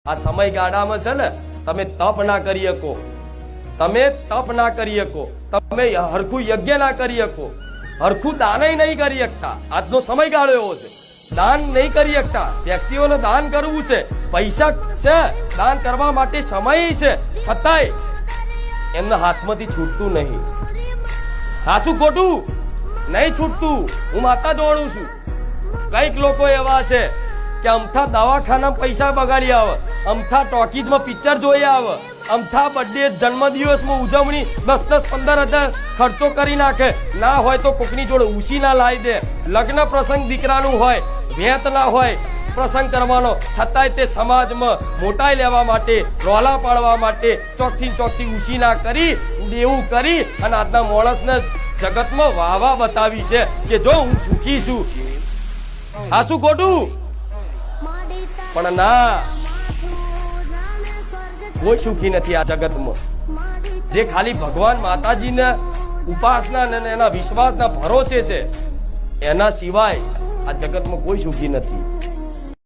આ સમયગાળામાં છે ને તમે તપ ના કરી શકો, તમે તપ ના કરી શકો, તમે હરખું યજ્ઞ ના કરી શકો, હરખું દાન નહીં કરી શકતા. આજનો સમયગાળો એવો છે, દાન નહીં કરી શકતા. વ્યક્તિઓને દાન કરવું છે, પૈસા છે, દાન કરવા માટે સમય છે, છતાંય એમના હાથમાંથી છૂટતું નહીં. હાસું ખોટું નહીં છૂટતું. હું માતા જોડું છું. કઈક લોકો એવા છે કે અમથા દવાખાના પૈસા બગાડી આવે, અમથા ટોકીઝમાં પિક્ચર જોઈ આવે, અમથા બર્થડે જન્મદિવસમાં ઉજવણી 10-15 હજાર ખર્ચો કરી નાખે. ના હોય તો કોકની જોડે ઉસી ના લાવી દે. લગ્ન પ્રસંગ દીકરાનું હોય, ભેત ના હોય પ્રસંગ કરવાનો, છતાંય તે સમાજમાં મોટાઈ લેવા માટે, રોલા પાડવા માટે ચોકથી ઉસી ના કરી દેવું કરી અને આજના માણસને જગતમાં વાહવા બતાવી છે કે જો હું સુખી છું. આ શું ખોટું? પણ ના, કોઈ સુખી નથી આ જગતમાં. જે ખાલી ભગવાન માતાજીને ઉપાસના અને એના વિશ્વાસના ભરોસે છે, એના સિવાય આ જગતમાં કોઈ સુખી નથી.